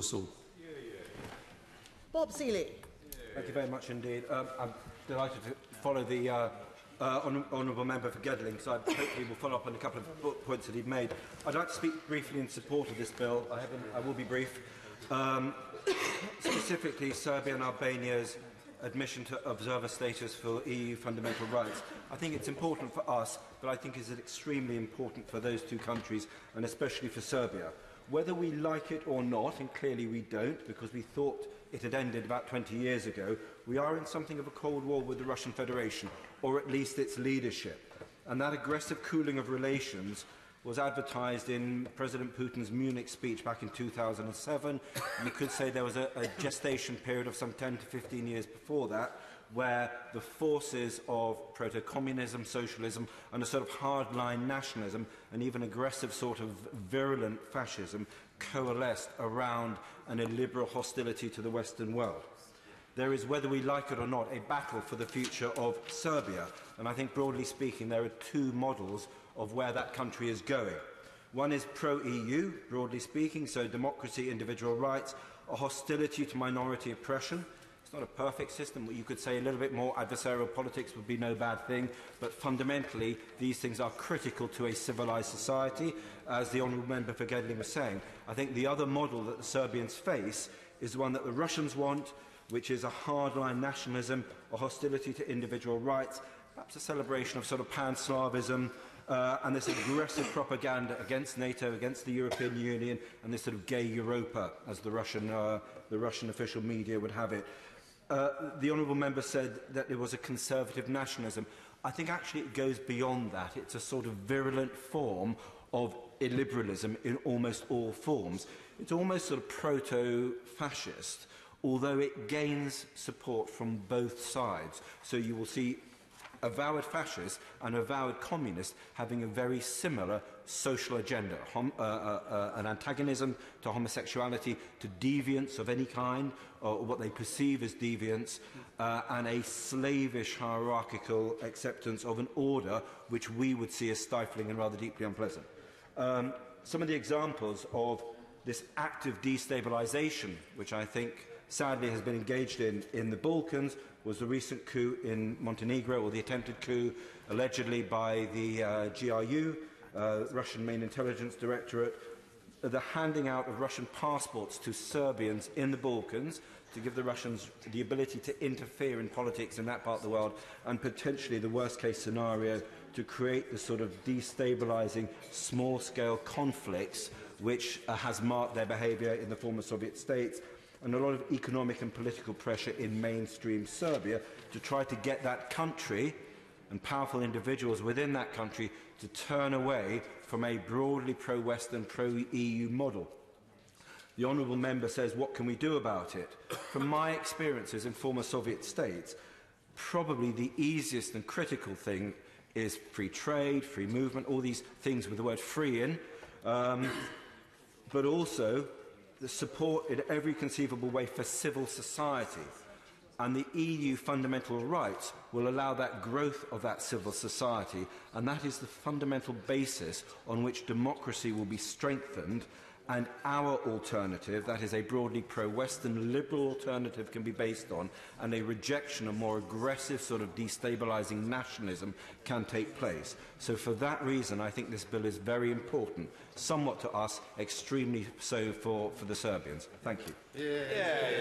us all. Bob Seeley. Thank you very much indeed. I'm delighted to follow the Honourable Member for Gedling, so I hopefully will follow up on a couple of points that he made. I'd like to speak briefly in support of this bill. I will be brief. Specifically, Serbia and Albania's admission to observer status for EU fundamental rights. I think it's important for us, but I think it's extremely important for those two countries, and especially for Serbia. Whether we like it or not, and clearly we don't, because we thought it had ended about 20 years ago, we are in something of a Cold War with the Russian Federation, or at least its leadership. And that aggressive cooling of relations was advertised in President Putin's Munich speech back in 2007. You could say there was a gestation period of some 10 to 15 years before that, where the forces of proto-communism, socialism, and a sort of hardline nationalism, and even aggressive sort of virulent fascism, coalesced around an illiberal hostility to the Western world. There is, whether we like it or not, a battle for the future of Serbia, and I think, broadly speaking, there are two models of where that country is going. One is pro-EU, broadly speaking, so democracy, individual rights, a hostility to minority oppression. It's not a perfect system. You could say a little bit more adversarial politics would be no bad thing, but fundamentally these things are critical to a civilised society, as the Honourable Member for Gedling was saying. I think the other model that the Serbians face is the one that the Russians want, which is a hardline nationalism, a hostility to individual rights, perhaps a celebration of sort of pan-Slavism, and this aggressive propaganda against NATO, against the European Union, and this sort of gay Europa, as the Russian official media would have it. The Honourable Member said that it was a conservative nationalism. I think actually it goes beyond that. It's a sort of virulent form of illiberalism in almost all forms. It's almost sort of proto-fascist, although it gains support from both sides. So you will see avowed fascists and avowed communists having a very similar social agenda, an antagonism to homosexuality, to deviance of any kind, or what they perceive as deviance, and a slavish hierarchical acceptance of an order which we would see as stifling and rather deeply unpleasant. Some of the examples of this active destabilisation, which I think sadly has been engaged in the Balkans, was the recent coup in Montenegro, or the attempted coup allegedly by the GRU, Russian Main Intelligence Directorate, the handing out of Russian passports to Serbians in the Balkans to give the Russians the ability to interfere in politics in that part of the world, and potentially the worst-case scenario to create the sort of destabilising small-scale conflicts which has marked their behaviour in the former Soviet states, and a lot of economic and political pressure in mainstream Serbia to try to get that country and powerful individuals within that country to turn away from a broadly pro-Western, pro-EU model. The Honourable Member says, what can we do about it? From my experiences in former Soviet states, probably the easiest and critical thing is free trade, free movement, all these things with the word free in, but also the support in every conceivable way for civil society. And the EU fundamental rights will allow that growth of that civil society, and that is the fundamental basis on which democracy will be strengthened, and our alternative, that is a broadly pro-Western liberal alternative, can be based on, and a rejection of more aggressive sort of destabilising nationalism can take place. So for that reason, I think this bill is very important, somewhat to us, extremely so for the Serbians. Thank you. Yeah.